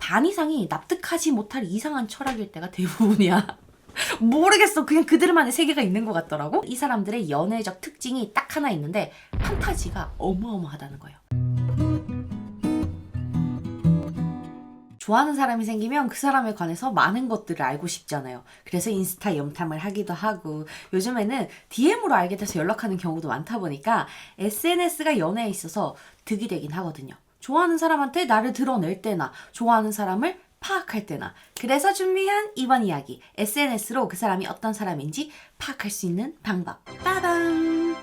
반 이상이 납득하지 못할 이상한 철학일 때가 대부분이야. 모르겠어. 그냥 그들만의 세계가 있는 것 같더라고. 이 사람들의 연애적 특징이 딱 하나 있는데 판타지가 어마어마하다는 거예요. 좋아하는 사람이 생기면 그 사람에 관해서 많은 것들을 알고 싶잖아요. 그래서 인스타 염탐을 하기도 하고 요즘에는 DM으로 알게 돼서 연락하는 경우도 많다 보니까 SNS가 연애에 있어서 득이 되긴 하거든요. 좋아하는 사람한테 나를 드러낼 때나 좋아하는 사람을 파악할 때나. 그래서 준비한 이번 이야기, SNS로 그 사람이 어떤 사람인지 파악할 수 있는 방법. 빠밤!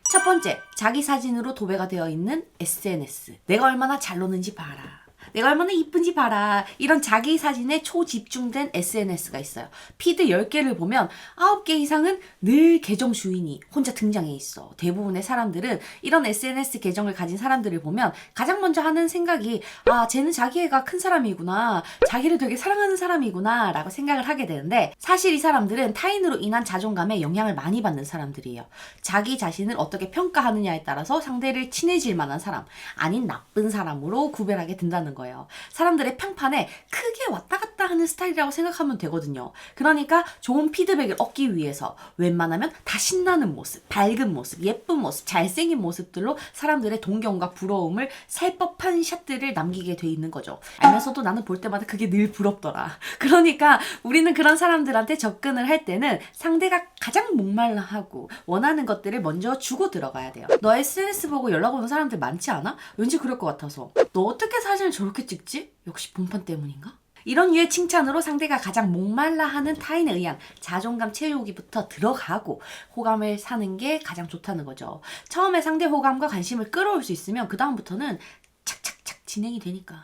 첫 번째, 자기 사진으로 도배가 되어 있는 SNS. 내가 얼마나 잘 노는지 봐라. 내가 얼마나 이쁜지 봐라. 이런 자기 사진에 초집중된 SNS가 있어요. 피드 10개를 보면 9개 이상은 늘 계정 주인이 혼자 등장해 있어. 대부분의 사람들은 이런 SNS 계정을 가진 사람들을 보면 가장 먼저 하는 생각이 쟤는 자기 애가 큰 사람이구나. 자기를 되게 사랑하는 사람이구나 라고 생각을 하게 되는데 사실 이 사람들은 타인으로 인한 자존감에 영향을 많이 받는 사람들이에요. 자기 자신을 어떻게 평가하느냐에 따라서 상대를 친해질 만한 사람, 아닌 나쁜 사람으로 구별하게 된다는 거예요. 사람들의 평판에 크게 왔다 갔다 하는 스타일이라고 생각하면 되거든요. 그러니까 좋은 피드백을 얻기 위해서 웬만하면 다 신나는 모습, 밝은 모습, 예쁜 모습, 잘생긴 모습들로 사람들의 동경과 부러움을 살 법한 샷들을 남기게 돼 있는 거죠. 알면서도 나는 볼 때마다 그게 늘 부럽더라. 그러니까 우리는 그런 사람들한테 접근을 할 때는 상대가 가장 목말라 하고 원하는 것들을 먼저 주고 들어가야 돼요. 너 SNS 보고 연락 오는 사람들 많지 않아? 왠지 그럴 것 같아서. 너 어떻게 사진을 저렇게 찍지? 역시 본판 때문인가? 이런 류의 칭찬으로 상대가 가장 목말라 하는 타인에 의한 자존감 채우기부터 들어가고 호감을 사는 게 가장 좋다는 거죠. 처음에 상대 호감과 관심을 끌어올 수 있으면 그 다음부터는 착착착 진행이 되니까.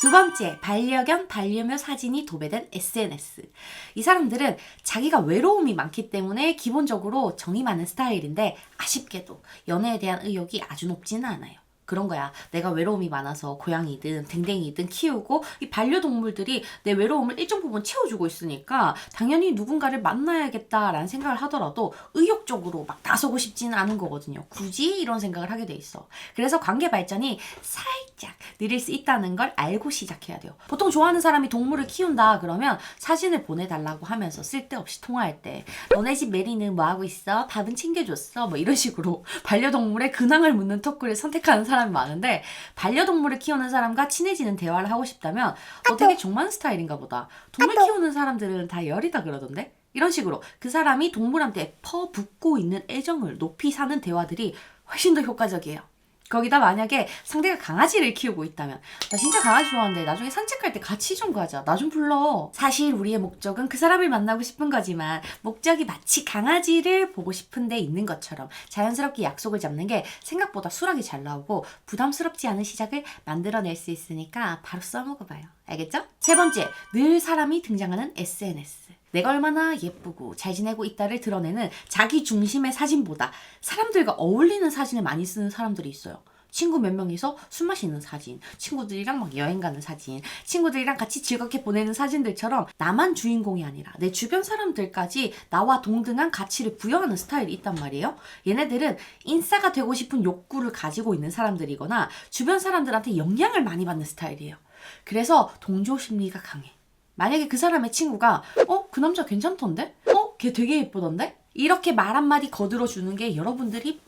두 번째, 반려견, 반려묘 사진이 도배된 SNS. 이 사람들은 자기가 외로움이 많기 때문에 기본적으로 정이 많은 스타일인데 아쉽게도 연애에 대한 의욕이 아주 높지는 않아요. 그런 거야. 내가 외로움이 많아서 고양이든 댕댕이든 키우고 이 반려동물들이 내 외로움을 일정 부분 채워주고 있으니까 당연히 누군가를 만나야겠다라는 생각을 하더라도 의욕적으로 막 나서고 싶지는 않은 거거든요. 굳이 이런 생각을 하게 돼 있어. 그래서 관계 발전이 살짝 느릴 수 있다는 걸 알고 시작해야 돼요. 보통 좋아하는 사람이 동물을 키운다 그러면 사진을 보내달라고 하면서 쓸데없이 통화할 때 너네 집 메리는 뭐하고 있어? 밥은 챙겨줬어? 뭐 이런 식으로 반려동물의 근황을 묻는 토크를 선택하는 사람이 많은데 반려동물을 키우는 사람과 친해지는 대화를 하고 싶다면 너 되게 종만 스타일인가 보다. 동물 키우는 사람들은 다 열이다 그러던데? 이런 식으로 그 사람이 동물한테 퍼붓고 있는 애정을 높이 사는 대화들이 훨씬 더 효과적이에요. 거기다 만약에 상대가 강아지를 키우고 있다면 나 진짜 강아지 좋아하는데 나중에 산책할 때 같이 좀 가자. 나 좀 불러. 사실 우리의 목적은 그 사람을 만나고 싶은 거지만 목적이 마치 강아지를 보고 싶은 데 있는 것처럼 자연스럽게 약속을 잡는 게 생각보다 수락이 잘 나오고 부담스럽지 않은 시작을 만들어낼 수 있으니까 바로 써먹어봐요. 알겠죠? 세 번째, 늘 사람이 등장하는 SNS. 내가 얼마나 예쁘고 잘 지내고 있다를 드러내는 자기 중심의 사진보다 사람들과 어울리는 사진을 많이 쓰는 사람들이 있어요. 친구 몇 명이서 술 마시는 사진, 친구들이랑 막 여행 가는 사진, 친구들이랑 같이 즐겁게 보내는 사진들처럼 나만 주인공이 아니라 내 주변 사람들까지 나와 동등한 가치를 부여하는 스타일이 있단 말이에요. 얘네들은 인싸가 되고 싶은 욕구를 가지고 있는 사람들이거나 주변 사람들한테 영향을 많이 받는 스타일이에요. 그래서 동조 심리가 강해. 만약에 그 사람의 친구가 그 남자 괜찮던데? 걔 되게 예쁘던데? 이렇게 말 한마디 거들어주는 게 여러분들이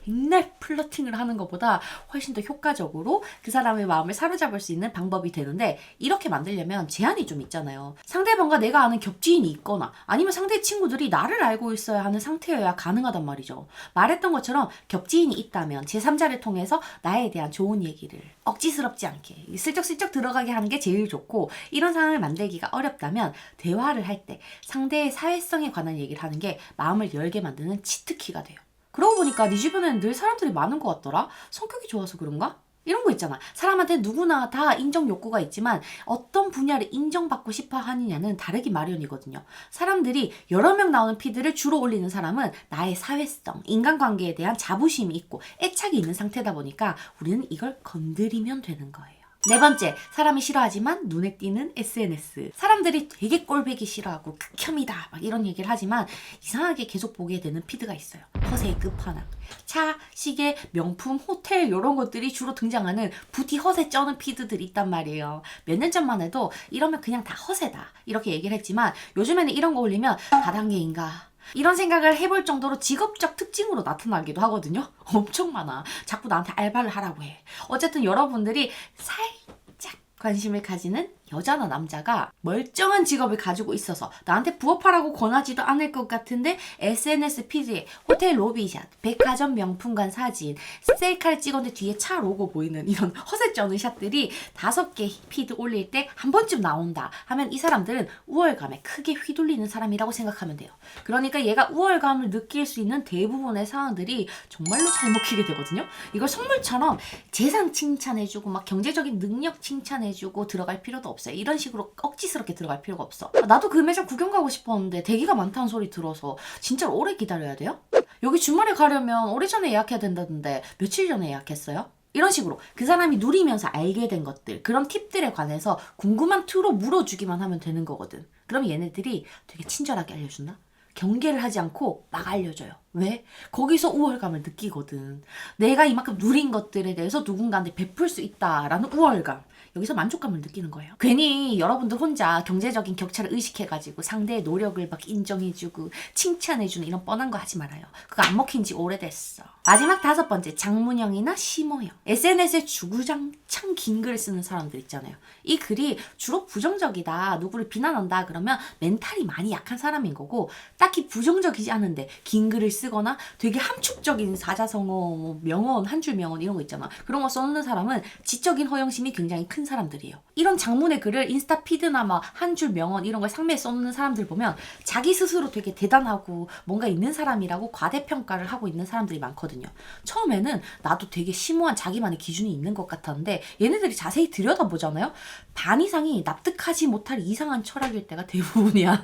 백날 플러팅을 하는 것보다 훨씬 더 효과적으로 그 사람의 마음을 사로잡을 수 있는 방법이 되는데 이렇게 만들려면 제한이 좀 있잖아요. 상대방과 내가 아는 겹지인이 있거나 아니면 상대 친구들이 나를 알고 있어야 하는 상태여야 가능하단 말이죠. 말했던 것처럼 겹지인이 있다면 제3자를 통해서 나에 대한 좋은 얘기를 억지스럽지 않게 슬쩍슬쩍 들어가게 하는 게 제일 좋고 이런 상황을 만들기가 어렵다면 대화를 할 때 상대의 사회성에 관한 얘기를 하는 게 마음을 열게 만드는 치트키가 돼요. 그러고 보니까 네 주변에는 늘 사람들이 많은 것 같더라? 성격이 좋아서 그런가? 이런 거 있잖아. 사람한테 누구나 다 인정 욕구가 있지만 어떤 분야를 인정받고 싶어 하느냐는 다르기 마련이거든요. 사람들이 여러 명 나오는 피드를 주로 올리는 사람은 나의 사회성, 인간관계에 대한 자부심이 있고 애착이 있는 상태다 보니까 우리는 이걸 건드리면 되는 거예요. 네 번째, 사람이 싫어하지만 눈에 띄는 SNS. 사람들이 되게 꼴보기 싫어하고 극혐이다 막 이런 얘기를 하지만 이상하게 계속 보게 되는 피드가 있어요. 허세의 끝판왕. 차, 시계, 명품, 호텔 이런 것들이 주로 등장하는 부티 허세 쩌는 피드들이 있단 말이에요. 몇 년 전만 해도 이러면 그냥 다 허세다 이렇게 얘기를 했지만 요즘에는 이런 거 올리면 다단계인가 이런 생각을 해볼 정도로 직업적 특징으로 나타나기도 하거든요. 엄청 많아. 자꾸 나한테 알바를 하라고 해. 어쨌든 여러분들이 살짝 관심을 가지는 여자나 남자가 멀쩡한 직업을 가지고 있어서 나한테 부업하라고 권하지도 않을 것 같은데 SNS 피드에 호텔 로비샷, 백화점 명품관 사진, 셀카를 찍었는데 뒤에 차 로고 보이는 이런 허세 쩌는 샷들이 5개 피드 올릴 때 한 번쯤 나온다 하면 이 사람들은 우월감에 크게 휘둘리는 사람이라고 생각하면 돼요. 그러니까 얘가 우월감을 느낄 수 있는 대부분의 상황들이 정말로 잘 먹히게 되거든요. 이걸 선물처럼 재산 칭찬해주고 막 경제적인 능력 칭찬해주고 들어갈 필요도 없어요. 이런 식으로 억지스럽게 들어갈 필요가 없어. 나도 그 매장 구경 가고 싶었는데 대기가 많다는 소리 들어서 진짜로 오래 기다려야 돼요? 여기 주말에 가려면 오래전에 예약해야 된다던데 며칠 전에 예약했어요? 이런 식으로 그 사람이 누리면서 알게 된 것들, 그런 팁들에 관해서 궁금한 투로 물어주기만 하면 되는 거거든. 그럼 얘네들이 되게 친절하게 알려준다? 경계를 하지 않고 막 알려줘요. 왜? 거기서 우월감을 느끼거든. 내가 이만큼 누린 것들에 대해서 누군가한테 베풀 수 있다라는 우월감. 여기서 만족감을 느끼는 거예요. 괜히 여러분들 혼자 경제적인 격차를 의식해가지고 상대의 노력을 막 인정해주고 칭찬해주는 이런 뻔한 거 하지 말아요. 그거 안 먹힌 지 오래됐어. 마지막 5번째, 장문형이나 심오형. SNS에 주구장창 긴 글을 쓰는 사람들 있잖아요. 이 글이 주로 부정적이다, 누구를 비난한다 그러면 멘탈이 많이 약한 사람인 거고 딱히 부정적이지 않은데 긴 글을 쓰거나 되게 함축적인 사자성어, 명언, 한 줄 명언 이런 거 있잖아. 그런 거 써놓는 사람은 지적인 허영심이 굉장히 큰 사람들이에요. 이런 장문의 글을 인스타 피드나 막 한 줄 명언 이런 걸 상매에 써놓는 사람들 보면 자기 스스로 되게 대단하고 뭔가 있는 사람이라고 과대평가를 하고 있는 사람들이 많거든요. 처음에는 나도 되게 심오한 자기만의 기준이 있는 것 같았는데 얘네들이 자세히 들여다보잖아요. 반 이상이 납득하지 못할 이상한 철학일 때가 대부분이야.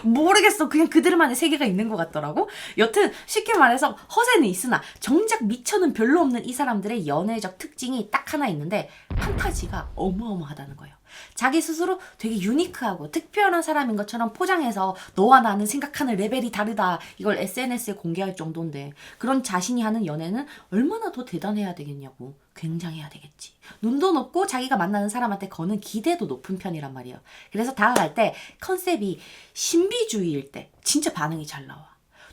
모르겠어. 그냥 그들만의 세계가 있는 것 같더라고. 여튼 쉽게 말해서 허세는 있으나 정작 미천은 별로 없는 이 사람들의 연애적 특징이 딱 하나 있는데 판타지가 어마어마하다는 거예요. 자기 스스로 되게 유니크하고 특별한 사람인 것처럼 포장해서 너와 나는 생각하는 레벨이 다르다 이걸 SNS에 공개할 정도인데 그런 자신이 하는 연애는 얼마나 더 대단해야 되겠냐고. 굉장해야 되겠지. 눈도 높고 자기가 만나는 사람한테 거는 기대도 높은 편이란 말이에요. 그래서 다가갈 때 컨셉이 신비주의일 때 진짜 반응이 잘 나와.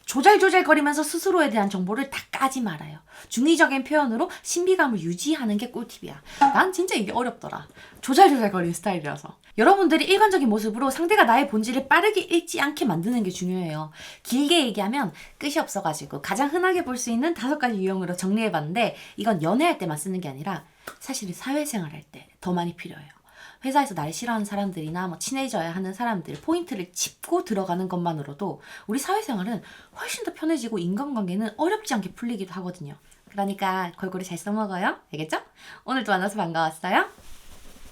조잘조잘거리면서 스스로에 대한 정보를 다 까지 말아요. 중의적인 표현으로 신비감을 유지하는 게 꿀팁이야. 난 진짜 이게 어렵더라. 조잘조잘거리는 스타일이라서. 여러분들이 일관적인 모습으로 상대가 나의 본질을 빠르게 읽지 않게 만드는 게 중요해요. 길게 얘기하면 끝이 없어가지고 가장 흔하게 볼 수 있는 5가지 유형으로 정리해봤는데 이건 연애할 때만 쓰는 게 아니라 사실은 사회생활 할 때 더 많이 필요해요. 회사에서 날 싫어하는 사람들이나 뭐 친해져야 하는 사람들 포인트를 짚고 들어가는 것만으로도 우리 사회생활은 훨씬 더 편해지고 인간관계는 어렵지 않게 풀리기도 하거든요. 그러니까 골고루 잘 써먹어요. 알겠죠? 오늘도 만나서 반가웠어요.